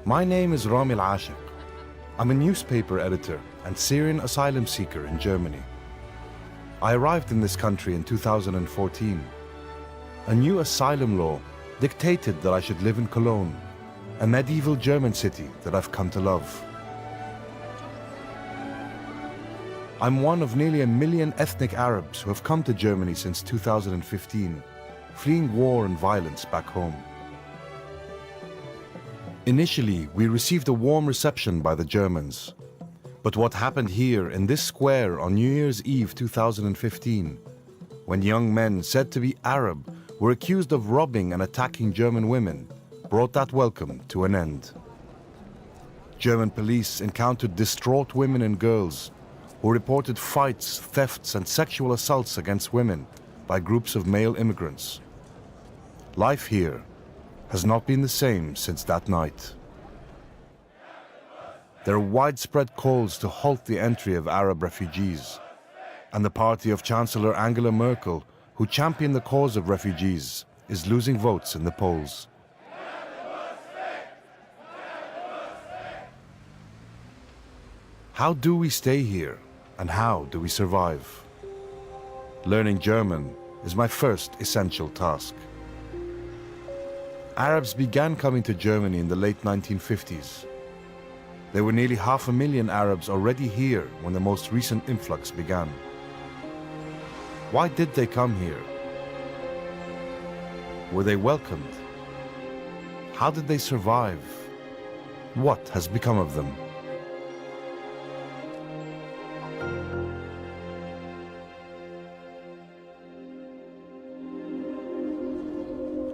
My name is Ramy Alasheq. I'm a newspaper editor and Syrian asylum seeker in Germany. I arrived in this country in 2014. A new asylum law dictated that I should live in Cologne, a medieval German city that I've come to love. I'm one of nearly 1 million ethnic Arabs who have come to Germany since 2015, fleeing war and violence back home. Initially, we received a warm reception by the Germans. But what happened here in this square on New Year's Eve 2015, when young men said to be Arab were accused of robbing and attacking German women, brought that welcome to an end. German police encountered distraught women and girls who reported fights, thefts, and sexual assaults against women by groups of male immigrants. Life here has not been the same since that night. There are widespread calls to halt the entry of Arab refugees, and the party of Chancellor Angela Merkel, who championed the cause of refugees, is losing votes in the polls. How do we stay here, and how do we survive? Learning German is my first essential task. Arabs began coming to Germany in the late 1950s. There were nearly 500,000 Arabs already here when the most recent influx began. Why did they come here? Were they welcomed? How did they survive? What has become of them?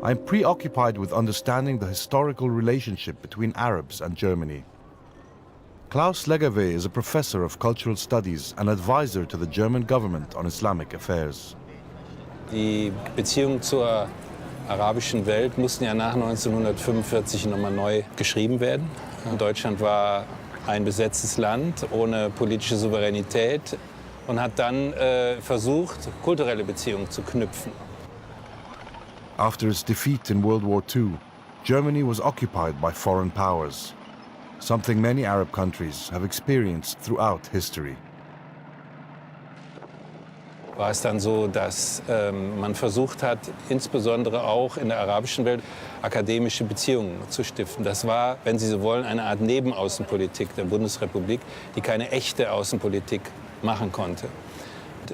I'm preoccupied with understanding the historical relationship between Arabs and Germany. Klaus Leggerwey is a professor of cultural studies and advisor to the German government on Islamic affairs. Die Beziehungen zur arabischen Welt mussten ja nach 1945 nochmal neu geschrieben werden. Deutschland war ein besetztes Land ohne politische Souveränität und hat dann versucht, kulturelle Beziehungen zu knüpfen. After its defeat in World War II, Germany was occupied by foreign powers, something many Arab countries have experienced throughout history. War es dann so, dass man versucht hat, insbesondere auch in der arabischen Welt akademische Beziehungen zu stiften. Das war, wenn Sie so wollen, eine Art Nebenaußenpolitik der Bundesrepublik, die keine echte Außenpolitik machen konnte.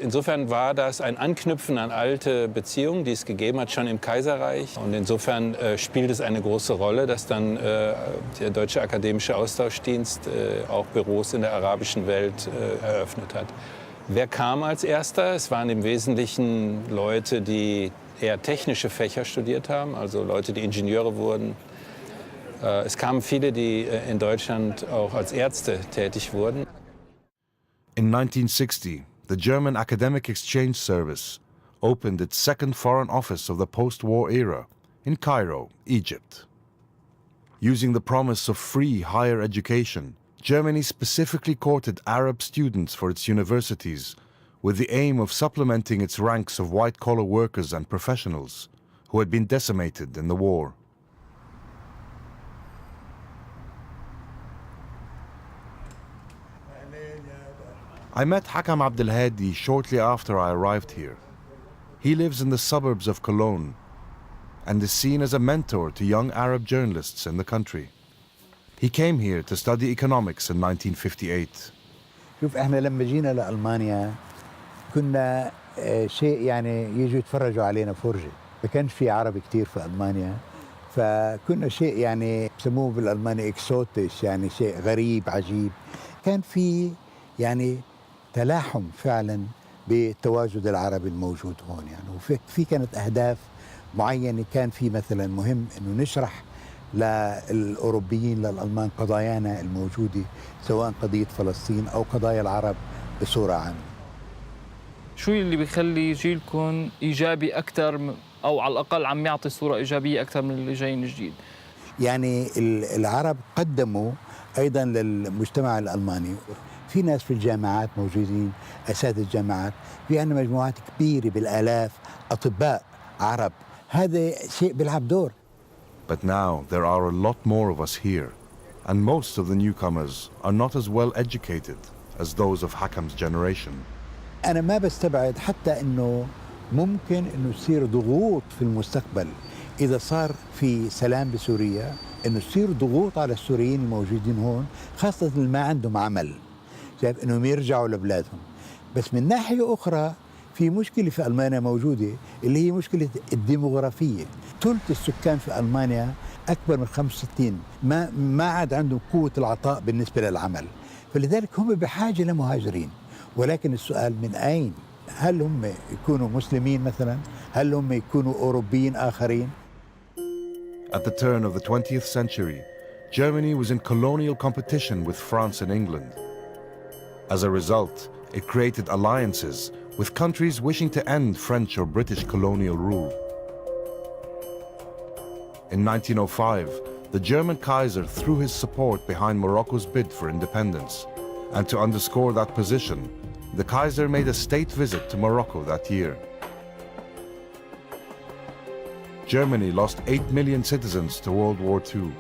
Insofern war das ein Anknüpfen an alte Beziehungen, die es gegeben hat, schon im Kaiserreich. Und insofern spielt es eine große Rolle, dass dann der Deutsche Akademische Austauschdienst auch Büros in der arabischen Welt eröffnet hat. Wer kam als Erster? Es waren im Wesentlichen Leute, die eher technische Fächer studiert haben, also Leute, die Ingenieure wurden. Es kamen viele, die in Deutschland auch als Ärzte tätig wurden. In 1960, the German Academic Exchange Service opened its second foreign office of the post-war era in Cairo, Egypt. Using the promise of free higher education, Germany specifically courted Arab students for its universities with the aim of supplementing its ranks of white-collar workers and professionals who had been decimated in the war. I met Hakam Abdelhadi shortly after I arrived here. He lives in the suburbs of Cologne and is seen as a mentor to young Arab journalists in the country. He came here to study economics in 1958. شوف احنا لما جينا لألمانيا كنا شيء يعني يجوا يتفرجوا علينا فرجة. ما كانش في عرب كتير في ألمانيا فكنا شيء يعني بسموه بالألماني اكسوتيش يعني شيء غريب عجيب. كان في يعني تلاحم فعلا بالتواجد العربي الموجود هون يعني وفي كانت أهداف معينة. كان في مثلا مهم إنه نشرح للأوروبيين للألمان قضايانا الموجودة سواء قضية فلسطين أو قضايا العرب بصورة عامة. شو اللي بيخلي جيلكم إيجابي أكثر أو على الأقل عم يعطي صورة إيجابية أكثر من اللي جايين جديد؟ يعني العرب قدموا أيضا للمجتمع الألماني. في ناس في الجامعات موجودين أساتذة جامعات، في عندنا مجموعات كبيرة بالآلاف أطباء عرب. هذا شيء بيلعب دور. But now there are a lot more of us here, and most of the newcomers are not as well educated as those of Hakam's generation. أنا ما بستبعد حتى إنه ممكن إنه يصير ضغوط في المستقبل إذا صار في سلام بسوريا، إنه يصير ضغوط على السوريين الموجودين هون، خاصة اللي ما عندهم عمل، شايف إنهم يرجعوا لبلادهم. بس من ناحية أخرى في مشكلة في ألمانيا موجودة اللي هي مشكلة الديموغرافية. ثلث السكان في ألمانيا أكبر من 65، ما عاد عندهم قوة العطاء بالنسبة للعمل، فلذلك هم بحاجة لمهاجرين. ولكن السؤال من أين؟ هل هم يكونوا مسلمين مثلا؟ هل هم يكونوا أوروبيين آخرين؟ At the turn of the 20th century, Germany was in colonial competition with France and England. As a result, it created alliances with countries wishing to end French or British colonial rule. In 1905, the German Kaiser threw his support behind Morocco's bid for independence. And to underscore that position, the Kaiser made a state visit to Morocco that year. Germany lost 8 million citizens to World War II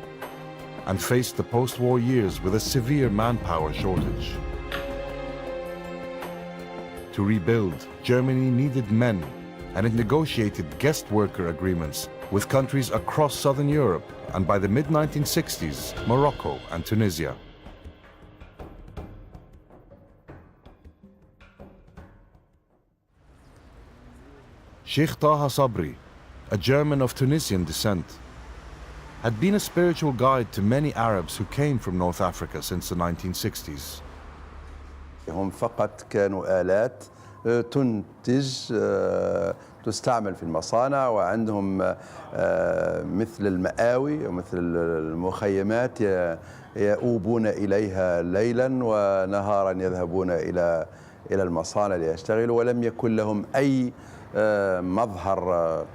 and faced the post-war years with a severe manpower shortage. To rebuild, Germany needed men, and it negotiated guest worker agreements with countries across southern Europe and by the mid-1960s, Morocco and Tunisia. Sheikh Taha Sabri, a German of Tunisian descent, had been a spiritual guide to many Arabs who came from North Africa since the 1960s. هم فقط كانوا آلات تنتج تستعمل في المصانع، وعندهم مثل المآوي ومثل المخيمات يؤوبون إليها ليلا ونهارا، يذهبون إلى المصانع ليشتغلوا، ولم يكن لهم أي مظهر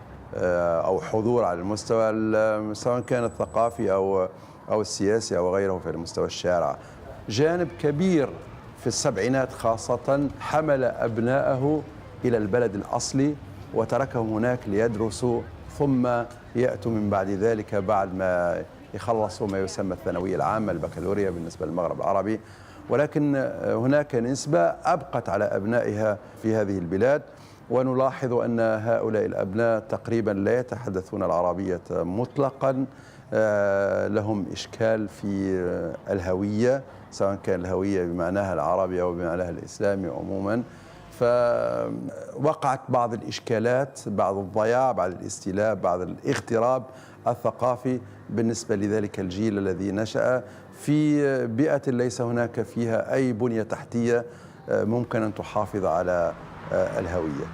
أو حضور على المستوى سواء كان الثقافي أو السياسي أو غيره في المستوى الشارع. جانب كبير في السبعينات خاصة حمل أبناءه إلى البلد الأصلي وتركهم هناك ليدرسوا، ثم يأتوا من بعد ذلك بعد ما يخلصوا ما يسمى الثانوية العامة البكالوريا بالنسبة للمغرب العربي. ولكن هناك نسبة أبقت على أبنائها في هذه البلاد، ونلاحظ أن هؤلاء الأبناء تقريبا لا يتحدثون العربية مطلقا، لهم إشكال في الهوية، سواء كان الهوية بمعناها العربي أو بمعناها الإسلامي عموما. فوقعت بعض الإشكالات، بعض الضياع، بعض الاستيلاء، بعض الاغتراب الثقافي بالنسبة لذلك الجيل الذي نشأ في بيئة ليس هناك فيها أي بنية تحتية ممكن أن تحافظ على الهوية.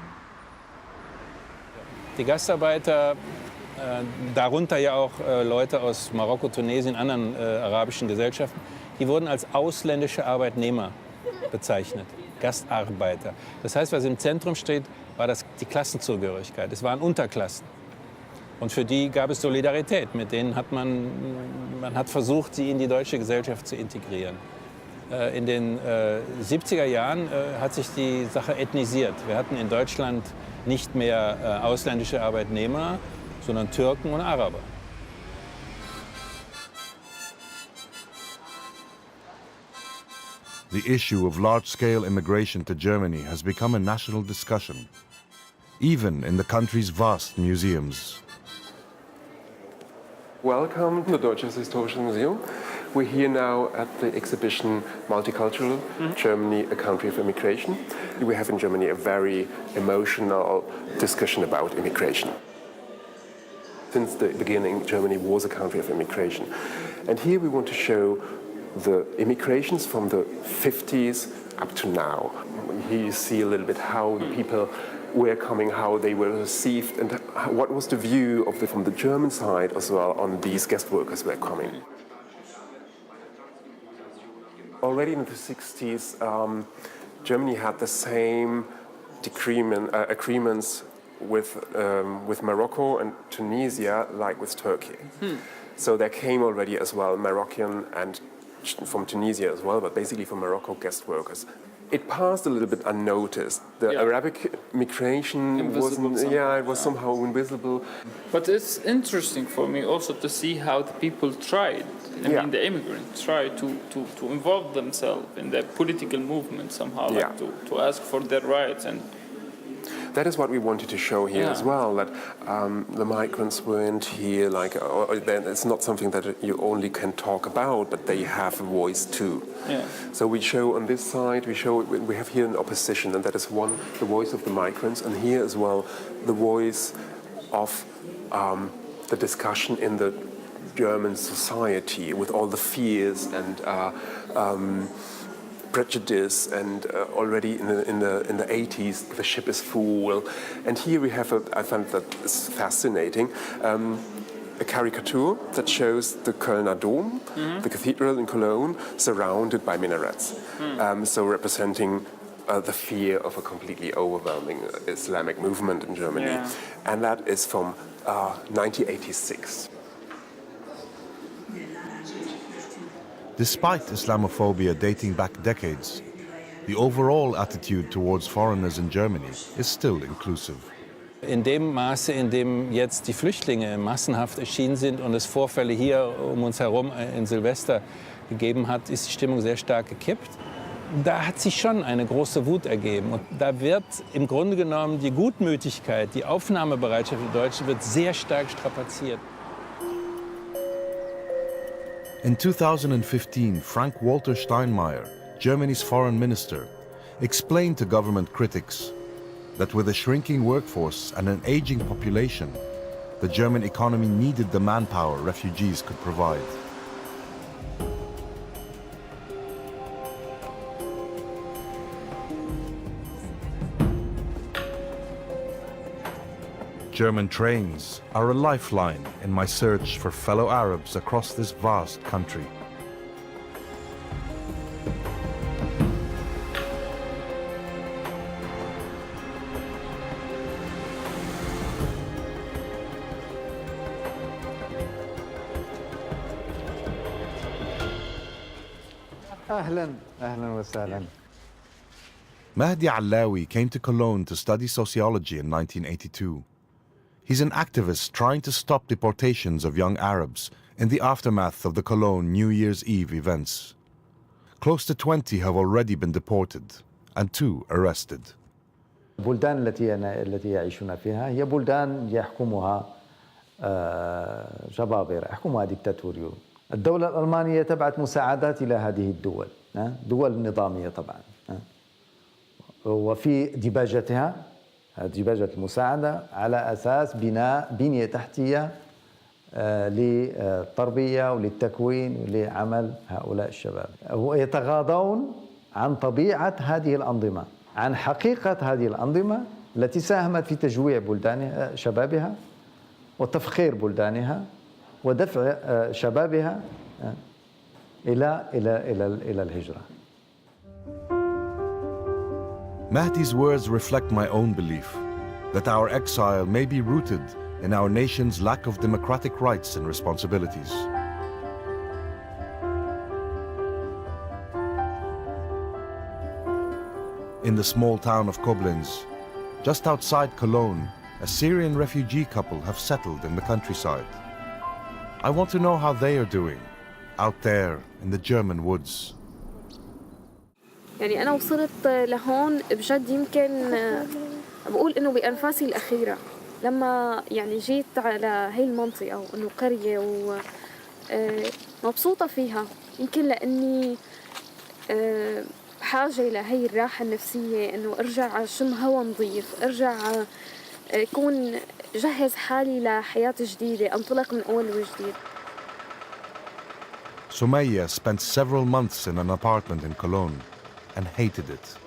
Die Gastarbeiter, darunter ja auch Leute aus Marokko, Tunesien, anderen arabischen Gesellschaften, die wurden als ausländische Arbeitnehmer bezeichnet, Gastarbeiter. Das heißt, was im Zentrum steht, war die Klassenzugehörigkeit. Es waren Unterklassen. Und für die gab es Solidarität. Mit denen hat man hat versucht, sie in die deutsche Gesellschaft zu integrieren. In den 70er Jahren hat sich die Sache ethnisiert. Wir hatten in Deutschland nicht mehr ausländische Arbeitnehmer, sondern Türken und Araber. The issue of large-scale immigration to Germany has become a national discussion, even in the country's vast museums. Welcome to the Deutsches Historisches Museum. We're here now at the exhibition Multicultural Germany, a Country of Immigration. We have in Germany a very emotional discussion about immigration. Since the beginning, Germany was a country of immigration. And here we want to show the immigrations from the 50s up to now. Here you see a little bit how the people were coming, how they were received, and what was the view of from the German side as well on these guest workers who were coming. Already in the 60s, Germany had the same agreements with Morocco and Tunisia like with Turkey. So there came already as well Moroccan and from Tunisia as well, but basically from Morocco guest workers it passed a little bit unnoticed. The Arabic migration wasn't, it was somehow invisible. But it's interesting for me also to see how the people tried, the immigrants tried to involve themselves in the political movement somehow, like to ask for their rights. And that is what we wanted to show here as well, that the migrants weren't here like, it's not something that you only can talk about, but they have a voice too. Yeah. So we show on this side, we have here an opposition, and that is one, the voice of the migrants, and here as well, the voice of the discussion in the German society with all the fears and prejudice, and already in the 80s the ship is full. And here we have I find that is fascinating, a caricature that shows the Kölner Dom, the cathedral in Cologne, surrounded by minarets, so representing the fear of a completely overwhelming Islamic movement in Germany. And that is from 1986. Despite Islamophobia dating back decades, the overall attitude towards foreigners in Germany is still inclusive. In dem Maße, in dem jetzt die Flüchtlinge massenhaft erschienen sind und es Vorfälle hier um uns herum in Silvester gegeben hat, ist die Stimmung sehr stark gekippt. Da hat sich schon eine große Wut ergeben. Und da wird im Grunde genommen die Gutmütigkeit, die Aufnahmebereitschaft der Deutschen wird sehr stark strapaziert. In 2015, Frank-Walter Steinmeier, Germany's foreign minister, explained to government critics that with a shrinking workforce and an aging population, the German economy needed the manpower refugees could provide. German trains are a lifeline in my search for fellow Arabs across this vast country. أهلاً وسهلاً. Mahdi Allawi came to Cologne to study sociology in 1982. He's an activist trying to stop deportations of young Arabs in the aftermath of the Cologne New Year's Eve events. Close to 20 have already been deported and 2 arrested. البلدان التي يعيشون فيها هي بلدان يحكمها جبابرة، يحكمها ديكتاتوريون. الدولة الألمانية تبعت مساعدات إلى هذه الدول، دول نظامية طبعا، وفي ديباجتها ديباجة المساعدة على أساس بناء بنية تحتية للتربية وللتكوين ولعمل هؤلاء الشباب. ويتغاضون عن طبيعة هذه الأنظمة، عن حقيقة هذه الأنظمة التي ساهمت في تجويع بلدانها شبابها وتفخير بلدانها ودفع شبابها إلى الهجرة. Mahdi's words reflect my own belief that our exile may be rooted in our nation's lack of democratic rights and responsibilities. In the small town of Koblenz, just outside Cologne, a Syrian refugee couple have settled in the countryside. I want to know how they are doing out there in the German woods. يعني أنا وصلت لهون بجد يمكن بقول إنه بأنفاسي الأخيرة لما يعني جيت على هاي المنطقة وإنه قرية ومبسوطة فيها، يمكن لأني بحاجة لهي الراحة النفسية، إنه أرجع أشم هوا نظيف، أرجع يكون جهز حالي لحياة جديدة، أنطلق من أول وجديد. Sumaya spent several months in an apartment in Cologne and hated it.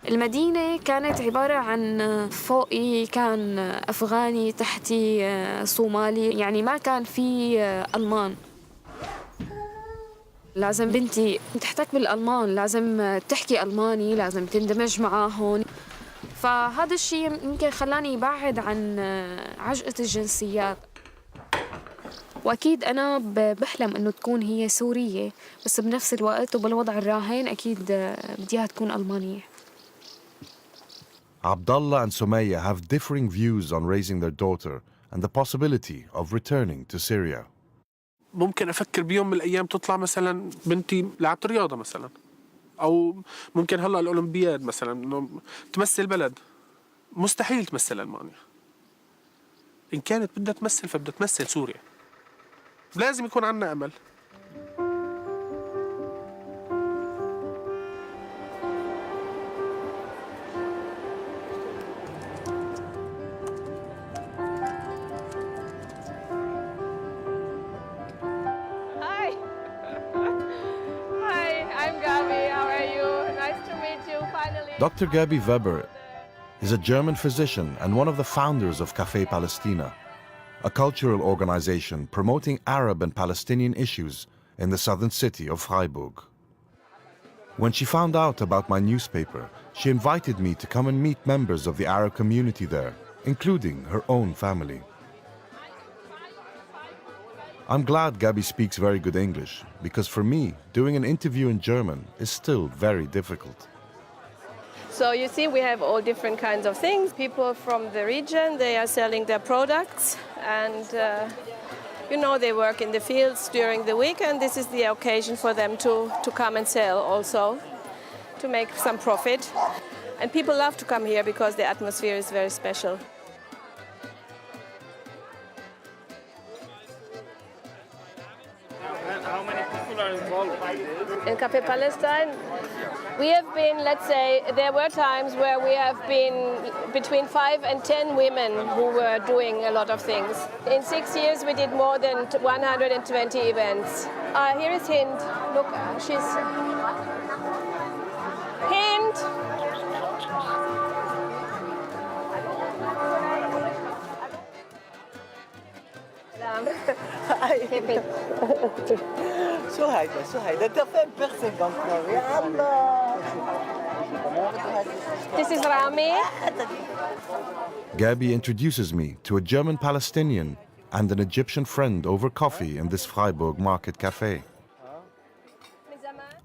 المدينة كانت عبارة عن فوقي كان أفغاني، تحتي صومالي، يعني ما كان في ألمان. لازم بنتي تحتك بالألمان، لازم تحكي ألماني، لازم تندمج معاهم. فهذا الشيء يمكن خلاني بعد عن عجقة الجنسيات. وأكيد أنا بحلم إنه تكون هي سورية، بس بنفس الوقت وبالوضع الراهن أكيد بديها تكون ألمانية. Abdullah and Sumaya have differing views on raising their daughter and the possibility of returning to Syria. ممكن أفكر بيوم من الأيام تطلع مثلا بنتي لعبت رياضة مثلا، أو ممكن هلا الأولمبياد مثلا إنه تمثل بلد. مستحيل تمثل ألمانيا. إن كانت بدها تمثل فبدها تمثل سوريا. لازم يكون عنا أمل. Dr. Gabi Weber is a German physician and one of the founders of Café Palestina, a cultural organization promoting Arab and Palestinian issues in the southern city of Freiburg. When she found out about my newspaper, she invited me to come and meet members of the Arab community there, including her own family. I'm glad Gabi speaks very good English, because for me, doing an interview in German is still very difficult. So you see, we have all different kinds of things. People from the region, they are selling their products, and they work in the fields during the week, and this is the occasion for them to come and sell also, to make some profit. And people love to come here because the atmosphere is very special. How many people are involved? In Café Palestine, we have been, let's say, there were times where we have been between 5 and 10 women who were doing a lot of things. In 6 years, we did more than 120 events. Here is Hind. Look, she's... Hind! This is Ramy. Gabi introduces me to a German Palestinian and an Egyptian friend over coffee in this Freiburg market cafe.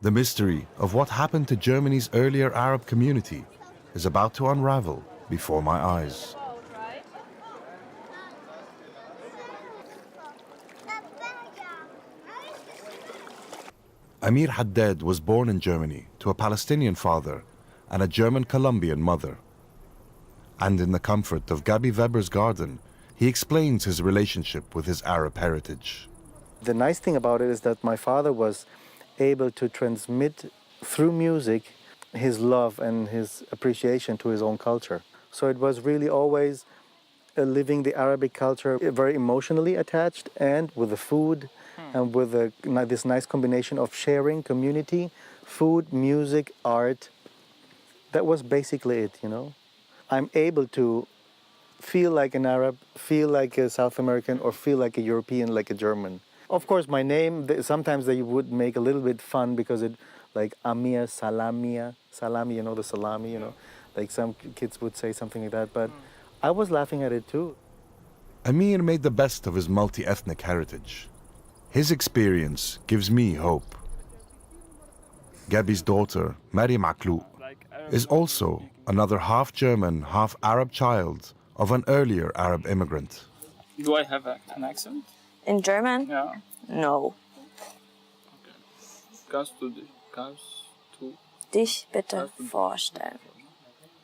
The mystery of what happened to Germany's earlier Arab community is about to unravel before my eyes. Amir Haddad was born in Germany to a Palestinian father and a German Colombian mother. And in the comfort of Gabi Weber's garden, he explains his relationship with his Arab heritage. The nice thing about it is that my father was able to transmit through music his love and his appreciation to his own culture. So it was really always living the Arabic culture, very emotionally attached, and with the food, and with this nice combination of sharing, community, food, music, art. That was basically it, I'm able to feel like an Arab, feel like a South American, or feel like a European, like a German. Of course, my name, sometimes they would make a little bit fun because it, like Amia, Salamia, salami, the salami, like some kids would say something like that, but I was laughing at it too. Amir made the best of his multi-ethnic heritage. His experience gives me hope. Gabi's daughter, Maryam Alasheq, is also another half-German, half-Arab child of an earlier Arab immigrant. Do I have an accent? In German? Yeah. No. Okay. Kannst du dich bitte vorstellen?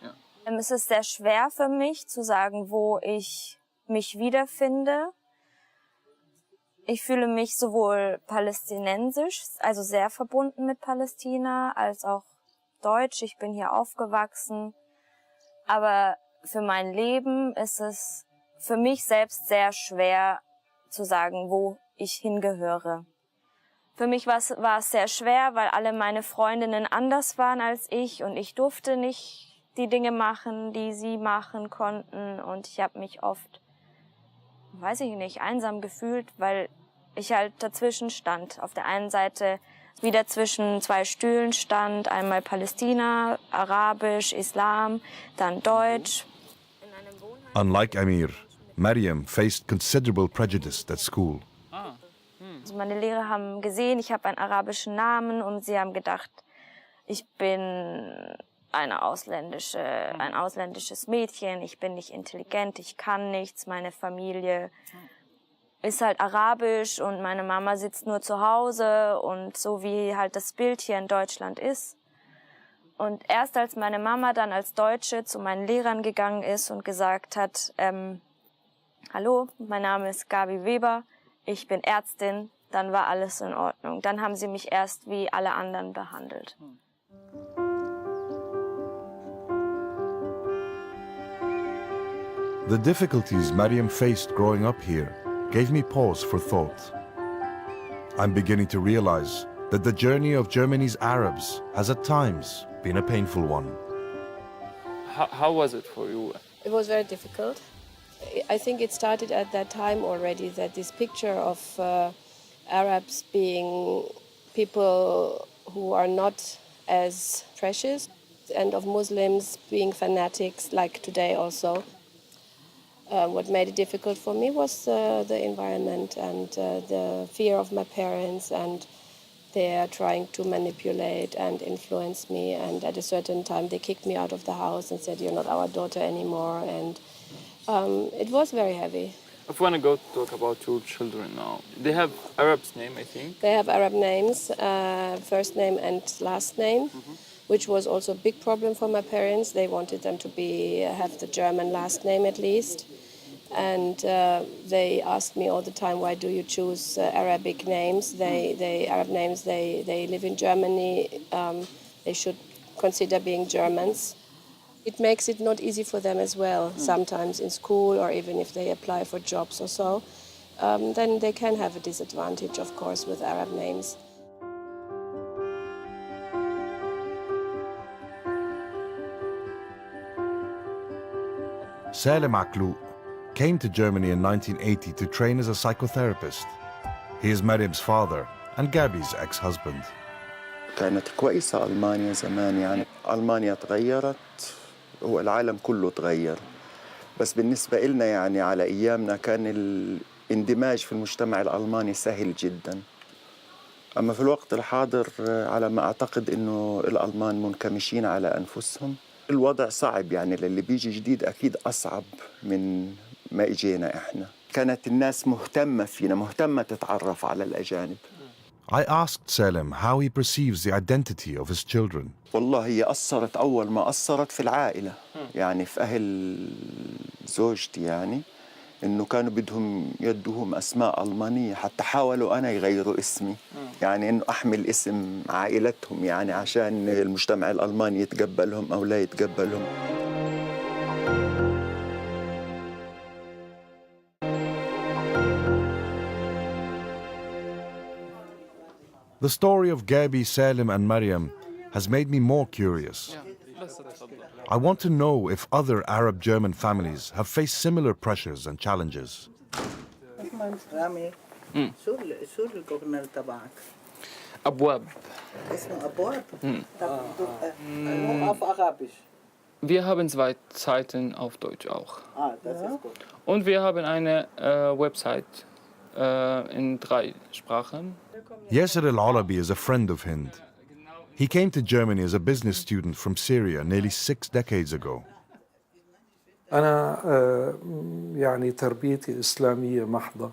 Ja. Es ist sehr schwer für mich zu sagen, wo ich mich wiederfinde. Ich fühle mich sowohl palästinensisch, also sehr verbunden mit Palästina, als auch deutsch. Ich bin hier aufgewachsen. Aber für mein Leben ist es für mich selbst sehr schwer zu sagen, wo ich hingehöre. Für mich war es sehr schwer, weil alle meine Freundinnen anders waren als ich und ich durfte nicht die Dinge machen, die sie machen konnten. Und ich habe mich oft, weiß ich nicht, einsam gefühlt, weil ich halt dazwischen stand. Auf der einen Seite wieder zwischen zwei Stühlen stand, einmal Palästina, Arabisch, Islam, dann Deutsch. Unlike Amir, Maryam faced considerable prejudice at school. meine Lehrer haben gesehen, ich habe einen arabischen Namen und sie haben gedacht, ich bin ein ausländisches Mädchen, ich bin nicht intelligent, ich kann nichts, meine Familie ist halt arabisch und meine Mama sitzt nur zu Hause und so wie halt das Bild hier in Deutschland ist. Und erst als meine Mama dann als Deutsche zu meinen Lehrern gegangen ist und gesagt hat, hallo, mein Name ist Gabi Weber, ich bin Ärztin, dann war alles in Ordnung. Dann haben sie mich erst wie alle anderen behandelt. The difficulties Maryam faced growing up here gave me pause for thought. I'm beginning to realize that the journey of Germany's Arabs has at times been a painful one. How was it for you? It was very difficult. I think it started at that time already, that this picture of Arabs being people who are not as precious and of Muslims being fanatics like today also. What made it difficult for me was the environment and the fear of my parents, and they are trying to manipulate and influence me, and at a certain time they kicked me out of the house and said, you're not our daughter anymore, and it was very heavy. If we want to go talk about your children now, they have Arab's name, I think. They have Arab names, first name and last name, which was also a big problem for my parents. They wanted them to have the German last name at least. And they asked me all the time, why do you choose Arabic names? Arab names, they live in Germany. They should consider being Germans. It makes it not easy for them as well, sometimes in school or even if they apply for jobs or so. Then they can have a disadvantage, of course, with Arab names. Salem Aklu came to Germany in 1980 to train as a psychotherapist. He is Maryam's father and Gabi's ex-husband. كانت كويسة ألمانيا زمان، يعني ألمانيا تغيرت والعالم كله تغير، بس بالنسبة لنا يعني على أيامنا كان الاندماج في المجتمع الألماني سهل جدا. أما في الوقت الحاضر على ما أعتقد إنه الألمان منكمشين على أنفسهم. الوضع صعب، يعني للي بيجي جديد أكيد أصعب من ما إجينا إحنا. كانت الناس مهتمة فينا، مهتمة تتعرف على الأجانب. I asked Salem how he perceives the identity of his children. والله هي أثرت، أول ما أثرت في العائلة، يعني في أهل زوجتي، يعني إنه كانوا بدهم يدوهم أسماء ألمانية، حتى حاولوا أنا يغيروا اسمي، يعني إنه أحمل اسم عائلتهم، يعني عشان المجتمع الألماني يتقبلهم أو لا يتقبلهم. The story of Gabi, Salem and Maryam has made me more curious. I want to know if other Arab German families have faced similar pressures and challenges. رامي شو الجورنال تبعك؟ أبواب. اسمه أبواب؟ Nur auf Arabisch. Wir haben 2 Seiten auf Deutsch auch. Das ist gut. Und wir haben eine Website in 3 Sprachen. Yasser al-Alabi is a friend of Hind. He came to Germany as a business student from Syria nearly 6 decades ago. أنا يعني تربيتي إسلامية محضة،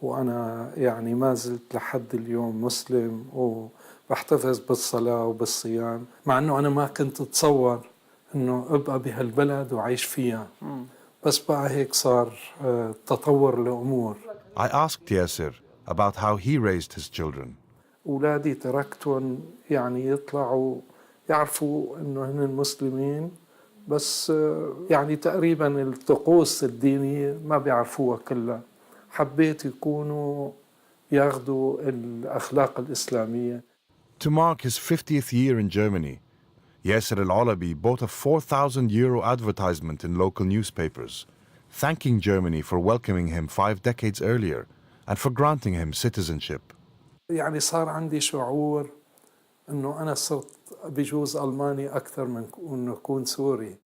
وأنا يعني ما زلت لحد اليوم مسلم وبحتفظ بالصلاة وبالصيام، مع أنه أنا ما كنت أتصور أنه أبقى بهالبلد وعيش فيها، بس بقى هيك صار تطور الأمور. I asked Yasser about how he raised his children. أولادي تركتهم يعني يطلعوا يعرفوا أنه هن مسلمين، بس يعني تقريبا الطقوس الدينية ما بيعرفوها كلها. حبيت يكونوا ياخذوا الأخلاق الإسلامية. To mark his 50th year in Germany, Yasser al-Alabi bought a €4,000 advertisement in local newspapers, thanking Germany for welcoming him 5 decades earlier and for granting him citizenship. يعني صار عندي شعور إنه أنا صرت بجوز ألماني أكثر من إنه أكون سوري.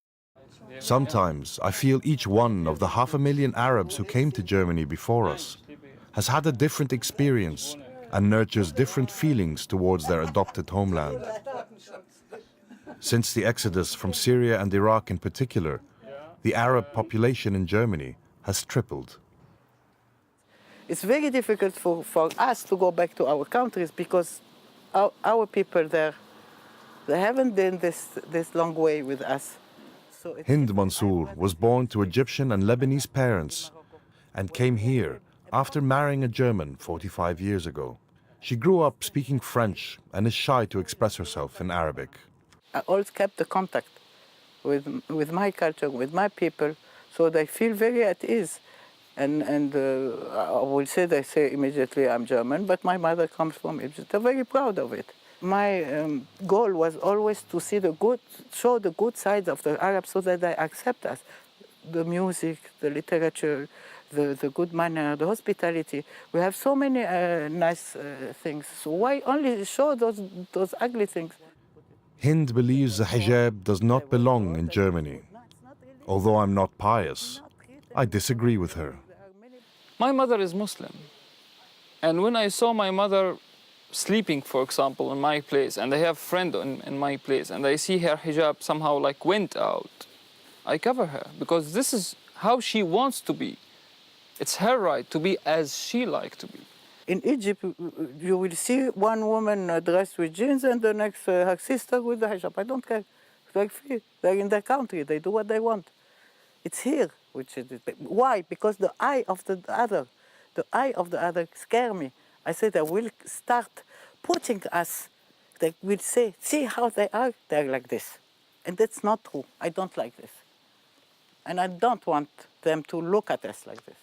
Sometimes I feel each one of the 500,000 Arabs who came to Germany before us has had a different experience and nurtures different feelings towards their adopted homeland. Since the exodus from Syria and Iraq in particular, the Arab population in Germany has tripled. It's very difficult for us to go back to our countries because our people there, they haven't done this long way with us. So Hind Mansour was born to Egyptian and Lebanese parents and came here after marrying a German 45 years ago. She grew up speaking French and is shy to express herself in Arabic. I always kept the contact with my culture, with my people, so they feel very at ease. And I will say, they say immediately I'm German, but my mother comes from Egypt. They're very proud of it. My goal was always to see show the good sides of the Arabs so that they accept us. The music, the literature, the good manner, the hospitality. We have so many nice things. So why only show those ugly things? Hind believes the hijab does not belong in Germany. Although I'm not pious, I disagree with her. My mother is Muslim. And when I saw my mother sleeping, for example, in my place, and I have a friend in my place, and I see her hijab somehow like went out, I cover her because this is how she wants to be. It's her right to be as she likes to be. In Egypt, you will see one woman dressed with jeans and the next her sister with the hijab. I don't care. They're free. They're in their country. They do what they want. It's here. Why? Because the eye of the other scare me. I said they will start putting us. They will say, see how they are. They're like this. And that's not true. I don't like this. And I don't want them to look at us like this.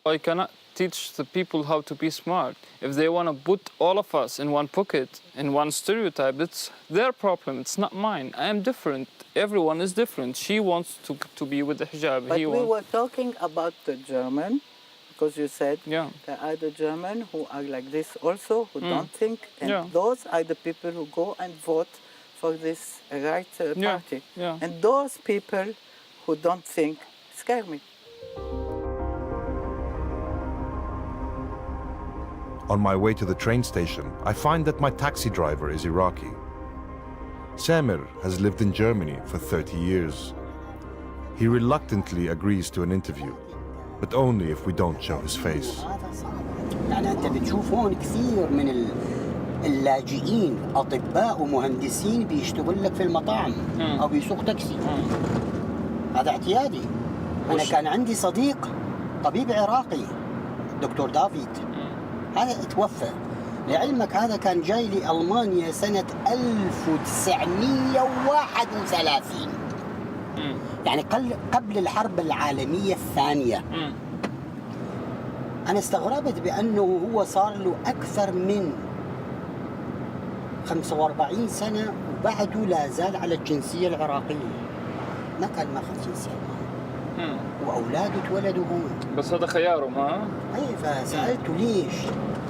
I cannot teach the people how to be smart. If they want to put all of us in one pocket, in one stereotype, it's their problem, it's not mine. I am different. Everyone is different. She wants to be with the hijab. But we were talking about the German, because you said there are the German who are like this also, who don't think, and those are the people who go and vote for this right party. And those people who don't think scare me. On my way to the train station, I find that my taxi driver is Iraqi. Samir has lived in Germany for 30 years. He reluctantly agrees to an interview, but only if we don't show his face. يعني أنت بتشوف هون كثير من اللاجئين أطباء ومهندسين بيشتغل لك في المطاعم أو بيسوق تاكسي. هذا اعتيادي. أنا كان عندي صديق طبيب عراقي دكتور دافيد. هذا توفى. لعلمك هذا كان جاي لألمانيا سنة 1931. يعني قبل الحرب العالمية الثانية. أنا استغربت بأنه هو صار له أكثر من 45 سنة وبعده لا زال على الجنسية العراقية. ما كان ماخذ جنسية ألمانية. وأولاده اتولدوا هون. بس هذا خياره ما؟ أي فسألته ليش؟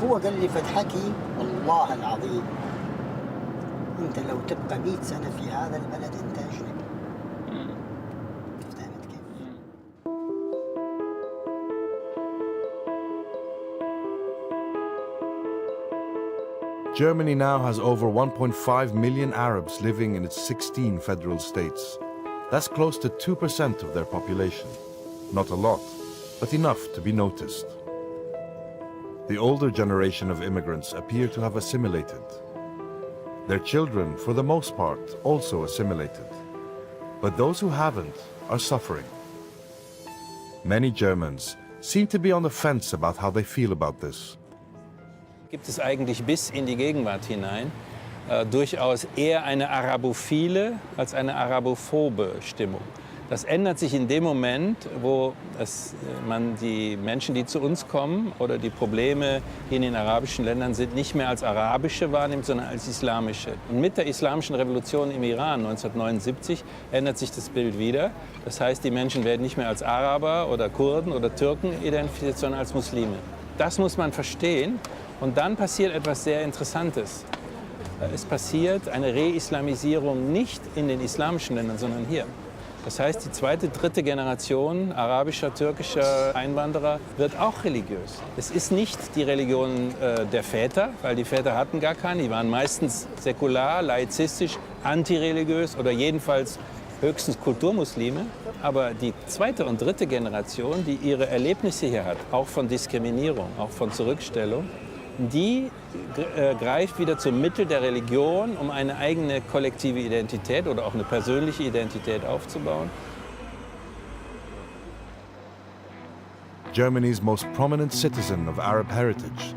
هو قال لي فتحكي والله العظيم أنت لو تبقى 100 سنة في هذا البلد أنت أجنبي. فهمت كيف؟ Germany now has over 1.5 million Arabs living in its 16 federal states. That's close to 2% of their population. Not a lot, but enough to be noticed. The older generation of immigrants appear to have assimilated. Their children, for the most part, also assimilated. But those who haven't are suffering. Many Germans seem to be on the fence about how they feel about this. Gibt es eigentlich bis in die Gegenwart hinein durchaus eher eine arabophile als eine arabophobe Stimmung. Das ändert sich in dem Moment, wo man die Menschen, die zu uns kommen oder die Probleme hier in den arabischen Ländern sind, nicht mehr als arabische wahrnimmt, sondern als islamische. Und mit der islamischen Revolution im Iran 1979 ändert sich das Bild wieder. Das heißt, die Menschen werden nicht mehr als Araber oder Kurden oder Türken identifiziert, sondern als Muslime. Das muss man verstehen. Und dann passiert etwas sehr Interessantes. Es passiert eine Reislamisierung nicht in den islamischen Ländern, sondern hier. Das heißt, die zweite, dritte Generation arabischer, türkischer Einwanderer wird auch religiös. Es ist nicht die Religion der Väter, weil die Väter hatten gar keine. Die waren meistens säkular, laizistisch, antireligiös oder jedenfalls höchstens Kulturmuslime. Aber die zweite und dritte Generation, die ihre Erlebnisse hier hat, auch von Diskriminierung, auch von Zurückstellung, die greift wieder zum Mittel der Religion, um eine eigene kollektive Identität oder auch eine persönliche Identität aufzubauen. Germany's most prominent citizen of Arab heritage,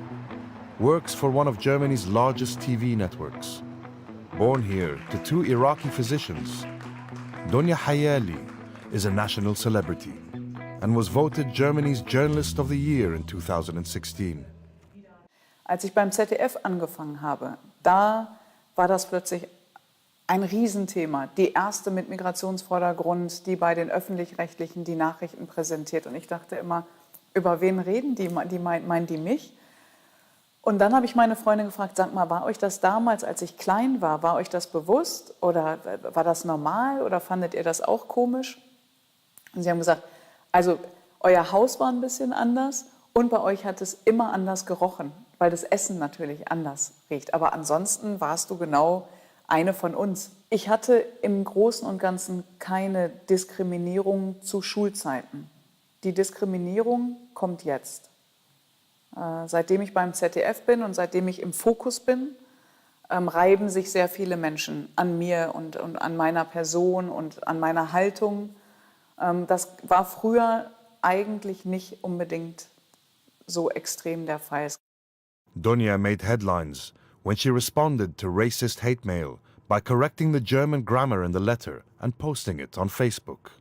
works for one of Germany's largest TV networks. Born here to two Iraqi physicians, Donya Hayali is a national celebrity and was voted Germany's Journalist of the Year in 2016. Als ich beim ZDF angefangen habe, da war das plötzlich ein Riesenthema. Die erste mit Migrationsvordergrund, die bei den Öffentlich-Rechtlichen die Nachrichten präsentiert. Und ich dachte immer, über wen reden die? Meinen die mich? Und dann habe ich meine Freundin gefragt, sag mal, war euch das damals, als ich klein war euch das bewusst? Oder war das normal? Oder fandet ihr das auch komisch? Und sie haben gesagt, also euer Haus war ein bisschen anders und bei euch hat es immer anders gerochen, weil das Essen natürlich anders riecht. Aber ansonsten warst du genau eine von uns. Ich hatte im Großen und Ganzen keine Diskriminierung zu Schulzeiten. Die Diskriminierung kommt jetzt. Seitdem ich beim ZDF bin und seitdem ich im Fokus bin, reiben sich sehr viele Menschen an mir und an meiner Person und an meiner Haltung. Das war früher eigentlich nicht unbedingt so extrem der Fall. Donya made headlines when she responded to racist hate mail by correcting the German grammar in the letter and posting it on Facebook.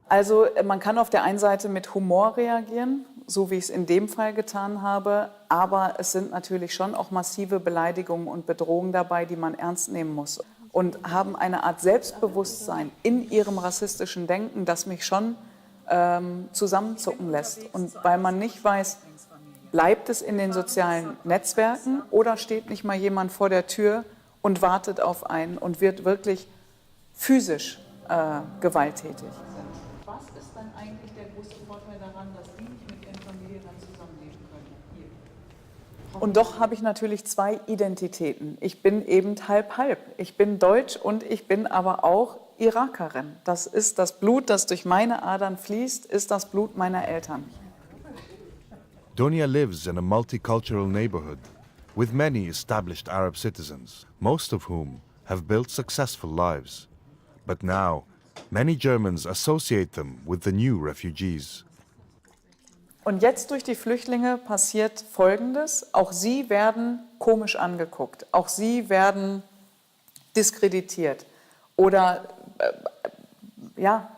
Also man kann auf der einen Seite mit Humor reagieren, so wie ich es in dem Fall getan habe, aber es sind natürlich schon auch massive Beleidigungen und Bedrohungen dabei, die man ernst nehmen muss. Und haben eine Art Selbstbewusstsein in ihrem rassistischen Denken, das mich schon zusammenzucken lässt. Und weil man nicht weiß, bleibt es in den sozialen Netzwerken oder steht nicht mal jemand vor der Tür und wartet auf einen und wird wirklich physisch gewalttätig. Was ist dann eigentlich der große Vorteil daran, dass die nicht mit ihren Familien dann zusammenleben können? Hier. Und doch habe ich natürlich zwei Identitäten. Ich bin eben halb-halb. Ich bin deutsch und ich bin aber auch Irakerin. Das ist das Blut, das durch meine Adern fließt, ist das Blut meiner Eltern. Donya lives in a multicultural neighborhood with many established Arab citizens, most of whom have built successful lives. But now, many Germans associate them with the new refugees. Und jetzt durch die Flüchtlinge passiert Folgendes. Auch sie werden komisch angeguckt. Auch sie werden diskreditiert. Oder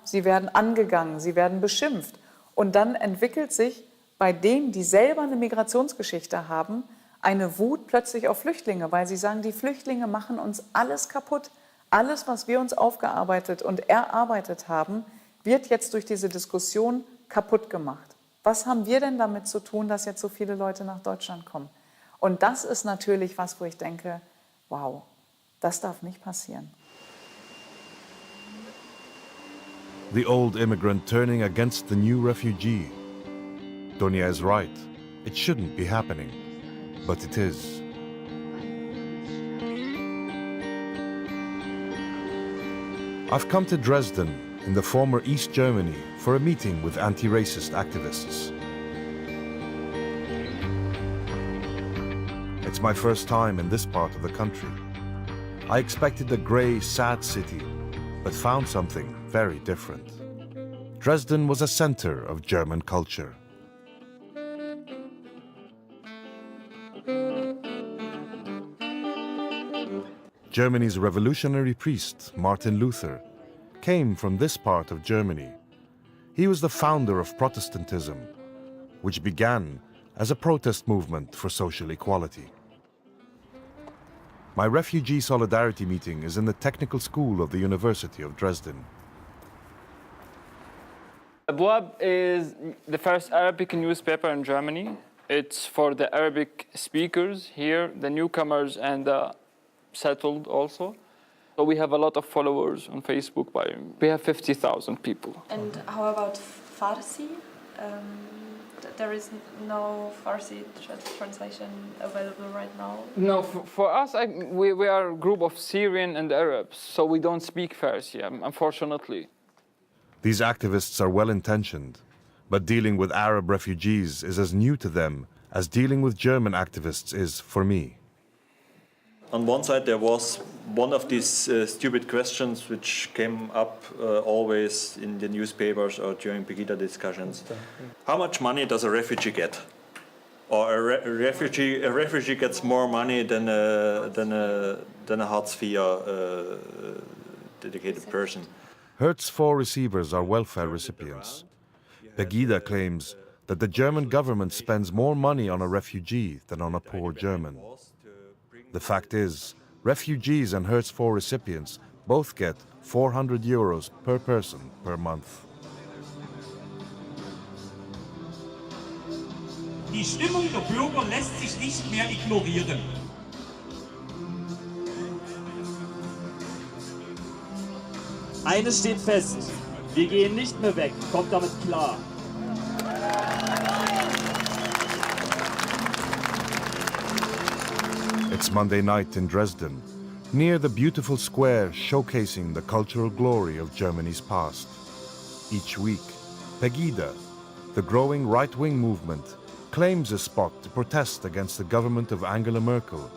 sie werden angegangen, sie werden beschimpft. Und dann entwickelt sich bei denen, die selber eine Migrationsgeschichte haben, eine Wut plötzlich auf Flüchtlinge, weil sie sagen, die Flüchtlinge machen uns alles kaputt. Alles, was wir uns aufgearbeitet und erarbeitet haben, wird jetzt durch diese Diskussion kaputt gemacht. Was haben wir denn damit zu tun, dass jetzt so viele Leute nach Deutschland kommen? Und das ist natürlich was, wo ich denke, wow, das darf nicht passieren. The old immigrant turning against the new refugee. Donya is right. It shouldn't be happening, but it is. I've come to Dresden, in the former East Germany, for a meeting with anti-racist activists. It's my first time in this part of the country. I expected a grey, sad city, but found something very different. Dresden was a center of German culture. Germany's revolutionary priest, Martin Luther, came from this part of Germany. He was the founder of Protestantism, which began as a protest movement for social equality. My refugee solidarity meeting is in the technical school of the University of Dresden. Abwab is the first Arabic newspaper in Germany. It's for the Arabic speakers here, the newcomers and the settled also. So we have a lot of followers on Facebook. We have 50,000 people. And how about Farsi? There is no Farsi translation available right now? No, for us, we are a group of Syrian and Arabs, so we don't speak Farsi, unfortunately. These activists are well-intentioned, but dealing with Arab refugees is as new to them as dealing with German activists is for me. On one side, there was one of these stupid questions which came up always in the newspapers or during Pegida discussions. How much money does a refugee get? Or a refugee gets more money than a Hartz IV dedicated person. Hertz IV receivers are welfare recipients. Pegida claims that the German government spends more money on a refugee than on a poor German. The fact is, refugees and Hertz IV recipients both get 400 euros per person per month. Die Stimmung der Bürger lässt sich nicht mehr ignorieren. Eines steht fest, wir gehen nicht mehr weg, kommt damit klar. It's Monday night in Dresden, near the beautiful square showcasing the cultural glory of Germany's past. Each week, Pegida, the growing right-wing movement, claims a spot to protest against the government of Angela Merkel,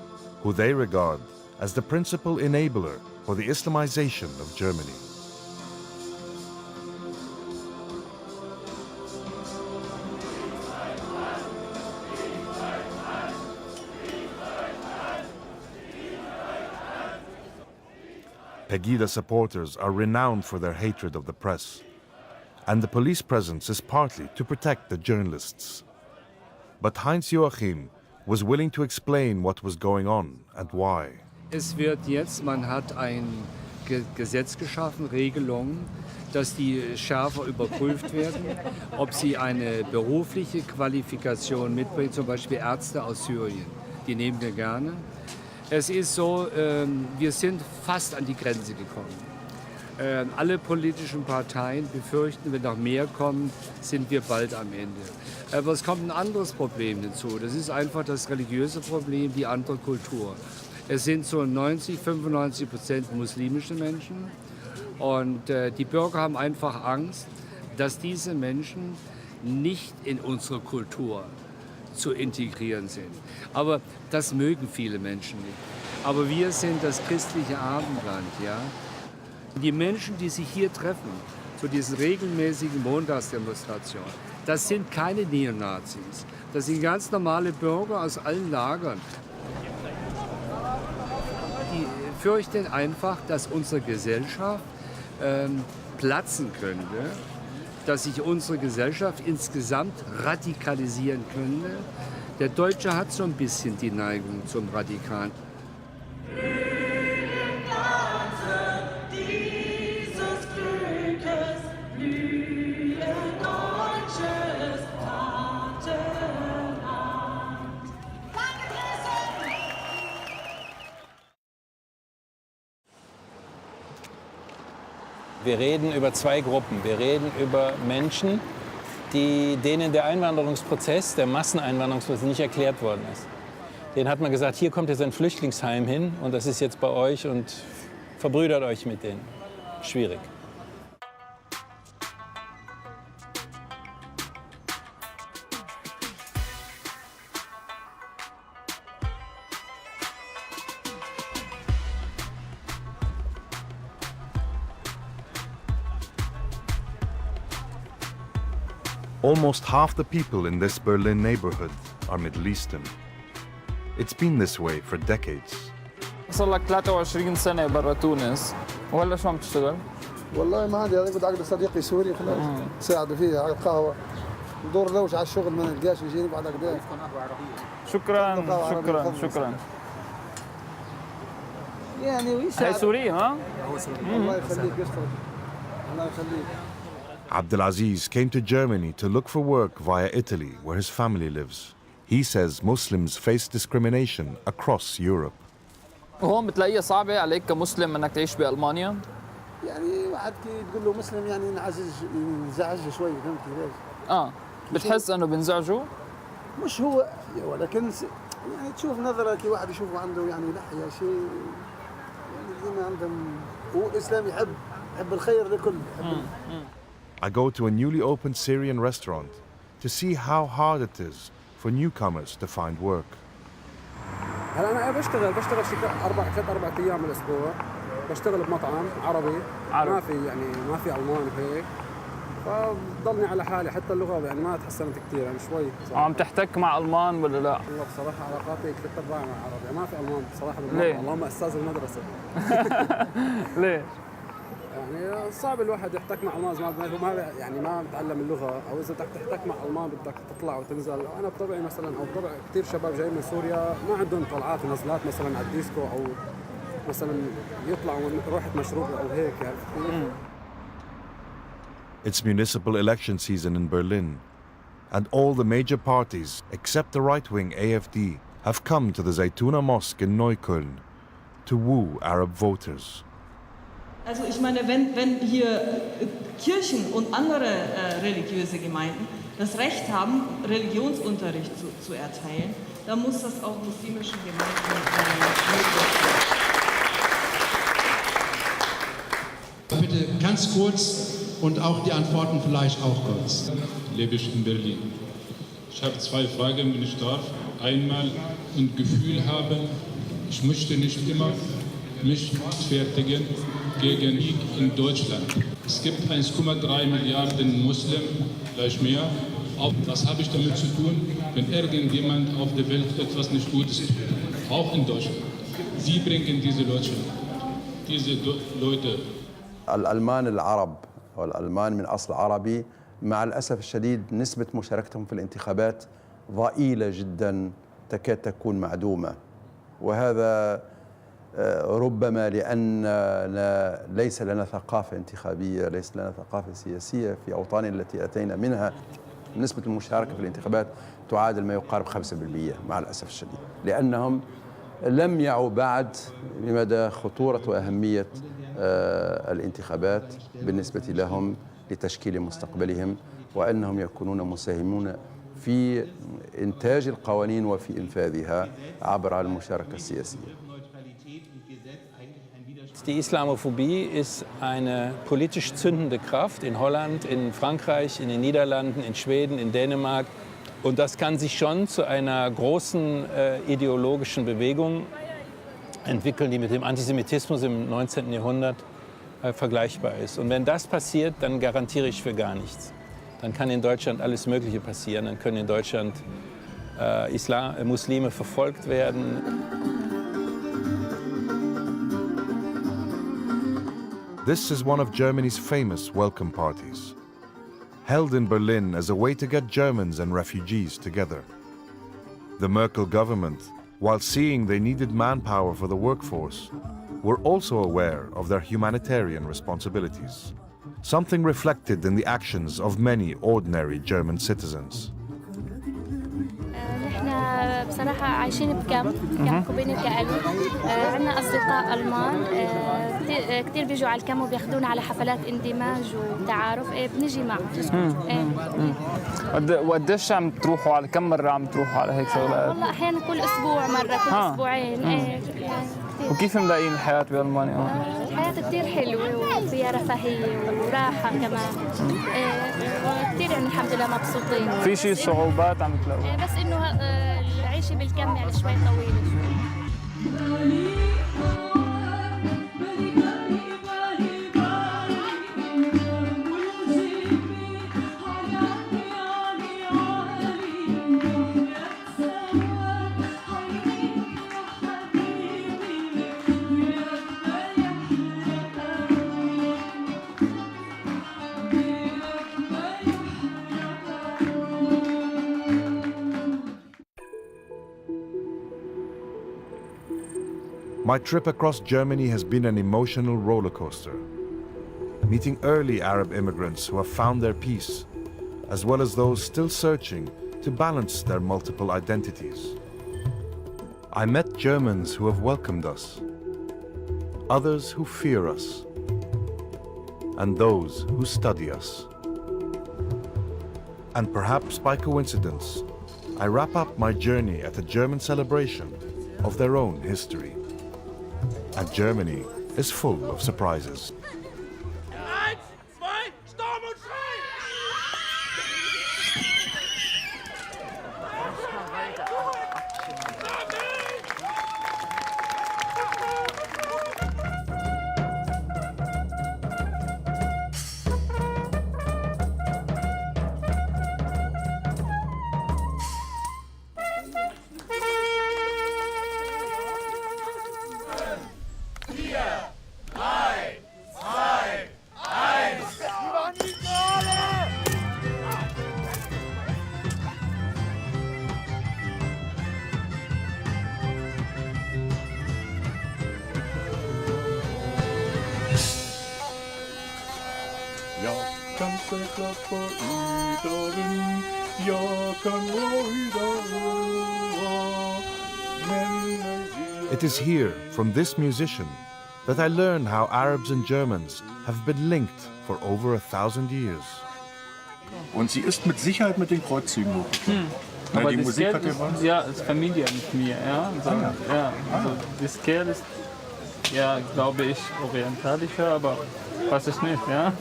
who they regard as the principal enabler for the Islamization of Germany. Pegida supporters are renowned for their hatred of the press, and the police presence is partly to protect the journalists. But Heinz Joachim was willing to explain what was going on and why. Es wird jetzt, man hat ein Gesetz geschaffen, Regelungen, dass die schärfer überprüft werden, ob sie eine berufliche Qualifikation mitbringen, zum Beispiel Ärzte aus Syrien. Die nehmen wir gerne. Es ist so, wir sind fast an die Grenze gekommen. Alle politischen Parteien befürchten, wenn noch mehr kommen, sind wir bald am Ende. Aber es kommt ein anderes Problem hinzu. Das ist einfach das religiöse Problem, die andere Kultur. Es sind so 90–95% muslimische Menschen. Und die Bürger haben einfach Angst, dass diese Menschen nicht in unsere Kultur zu integrieren sind. Aber das mögen viele Menschen nicht. Aber wir sind das christliche Abendland, ja. Die Menschen, die sich hier treffen, zu diesen regelmäßigen Montagsdemonstrationen, das sind keine Neonazis. Das sind ganz normale Bürger aus allen Lagern. Die fürchten einfach, dass unsere Gesellschaft platzen könnte, dass sich unsere Gesellschaft insgesamt radikalisieren könnte. Der Deutsche hat so ein bisschen die Neigung zum Radikalen. Wir reden über zwei Gruppen. Wir reden über Menschen, denen der Einwanderungsprozess, der Masseneinwanderungsprozess nicht erklärt worden ist. Denen hat man gesagt, hier kommt jetzt ein Flüchtlingsheim hin und das ist jetzt bei euch und verbrüdert euch mit denen. Schwierig. Almost half the people in this Berlin neighborhood are Middle Eastern. It's been this way for decades. صار لك 23 سنة برا تونس ولا شو عم تشتغل؟ والله ما عندي، بدي اقعد صديقي سوري خلاص ساعده فيه على القهوة ندور لوش على الشغل ما نلقاش يجيني بعد كده. شكرا. يعني هي سوري ها؟ الله يخليك يستر الله يخليك. Abdelaziz came to Germany to look for work via Italy, where his family lives. He says Muslims face discrimination across Europe. وهون بتلاقيها صعبة عليك كمسلم انك تعيش بألمانيا؟ يعني واحد كي تقول له مسلم يعني ينزعج شوي، فهمت كيفاش؟ بتحس انه بينزعجوا؟ مش هو ولكن يعني تشوف نظرة كي واحد يشوفه عنده يعني لحية شيء، يعني ديما عندهم، هو الإسلام يحب الخير لكل. I go to a newly opened Syrian restaurant to see how hard it is for newcomers to find work. هلا أنا بشتغل شي 3-4 أيام بالأسبوع، بشتغل بمطعم عربي. ما في ألمان وهيك، فضلني على حالي. حتى اللغة يعني ما تحسنت كثير، يعني شوي. عم تحتك مع ألمان ولا لا؟ والله بصراحة علاقاتي 3/4 مع العرب، يعني ما في ألمان بصراحة ليه؟ اللهم أستاذ المدرسة. ليه؟ يعني صعب الواحد يحتك مع ألمان، يعني ما بتعلم اللغة، أو إذا بدك تحتك مع ألمان بدك تطلع وتنزل. أنا بطبعي مثلا، أو بطبع كثير شباب جايين من سوريا ما عندهم طلعات ونزلات مثلا على الديسكو، أو مثلا يطلعوا روحة مشروب أو هيك يعني. It's municipal election season in Berlin, and all the major parties, except the right-wing AfD, have come to the Zaytuna Mosque in Neukölln to woo Arab voters. Also ich meine, wenn hier Kirchen und andere religiöse Gemeinden das Recht haben, Religionsunterricht zu erteilen, dann muss das auch muslimischen Gemeinden möglich sein. Bitte ganz kurz und auch die Antworten vielleicht auch kurz. Lebe ich in Berlin. Ich habe 2 Fragen, wenn ich darf. Einmal ein Gefühl haben, ich möchte nicht immer mich rechtfertigen gegen Krieg in Deutschland. Es gibt 1,3 Milliarden Muslimen, vielleicht mehr. Was habe ich damit zu tun, wenn irgendjemand auf der Welt etwas nicht Gutes tut? Auch in Deutschland. Sie bringen diese Leute. الألمان العرب والألمان من أصل عربي مع الأسف الشديد نسبة مشاركتهم في الانتخابات ضئيلة جدا، تكاد تكون معدومة. وهذا ربما لأن ليس لنا ثقافة انتخابية، ليس لنا ثقافة سياسية في أوطاننا التي أتينا منها. نسبة المشاركة في الانتخابات تعادل ما يقارب 5% مع الأسف الشديد، لأنهم لم يعوا بعد بمدى خطورة وأهمية الانتخابات بالنسبة لهم لتشكيل مستقبلهم، وأنهم يكونون مساهمون في إنتاج القوانين وفي إنفاذها عبر المشاركة السياسية. Die Islamophobie ist eine politisch zündende Kraft in Holland, in Frankreich, in den Niederlanden, in Schweden, in Dänemark. Und das kann sich schon zu einer großen ideologischen Bewegung entwickeln, die mit dem Antisemitismus im 19. Jahrhundert vergleichbar ist. Und wenn das passiert, dann garantiere ich für gar nichts. Dann kann in Deutschland alles Mögliche passieren. Dann können in Deutschland Muslime verfolgt werden. This is one of Germany's famous welcome parties, held in Berlin as a way to get Germans and refugees together. The Merkel government, while seeing they needed manpower for the workforce, were also aware of their humanitarian responsibilities, something reflected in the actions of many ordinary German citizens. بصراحة عايشين بكامب كوبيني كألي. عندنا أصدقاء ألمان كتير بيجوا على الكامب وبياخدونا على حفلات اندماج وتعارف. بنجي معهم. وقديش عم تروحوا على كم مرة عم تروحوا على هيك شغلات؟ والله أحيانا كل أسبوع مرة، كل أسبوعين. وكيف ملاقيين الحياة بألمانيا؟ الحياة كتير حلوة وفيها رفاهية وراحة كمان. كتير يعني الحمد لله مبسوطين. في شي صعوبات عم تلاقوا؟ بس إنه العيشة بالكم يعني شوي طويلة شوي. My trip across Germany has been an emotional roller coaster, meeting early Arab immigrants who have found their peace, as well as those still searching to balance their multiple identities. I met Germans who have welcomed us, others who fear us, and those who study us. And perhaps by coincidence, I wrap up my journey at a German celebration of their own history. And Germany is full of surprises. It is here, from this musician, that I learn how Arabs and Germans have been linked for over 1,000 years. Und sie ist mit Sicherheit mit den Kreuzzügen hochgekommen. Aber die das Musik Kerl hat ist, ja, ist Familie mit mir, ja. Also, ja, also das Kerl ist, ja, glaube ich, orientalischer, aber weiß ich nicht, ja.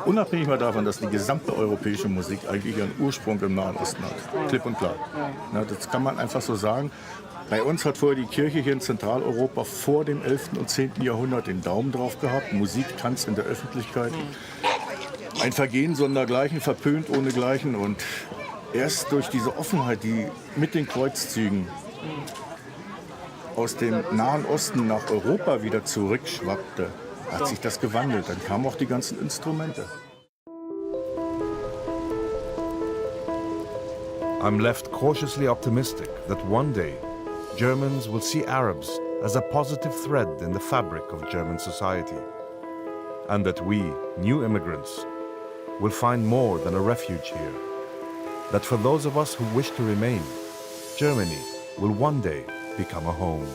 Unabhängig mal davon, dass die gesamte europäische Musik eigentlich ihren Ursprung im Nahen Osten hat. Klipp und klar. Ja, das kann man einfach so sagen. Bei uns hat vorher die Kirche hier in Zentraleuropa vor dem 11. und 10. Jahrhundert den Daumen drauf gehabt. Musik, Tanz in der Öffentlichkeit. Ein Vergehen sondergleichen, verpönt ohnegleichen. Und erst durch diese Offenheit, die mit den Kreuzzügen aus dem Nahen Osten nach Europa wieder zurückschwappte, hat sich das gewandelt. Dann kamen auch die ganzen Instrumente. I'm left cautiously optimistic that one day Germans will see Arabs as a positive thread in the fabric of German society, and that we, new immigrants, will find more than a refuge here. That for those of us who wish to remain, Germany will one day become a home.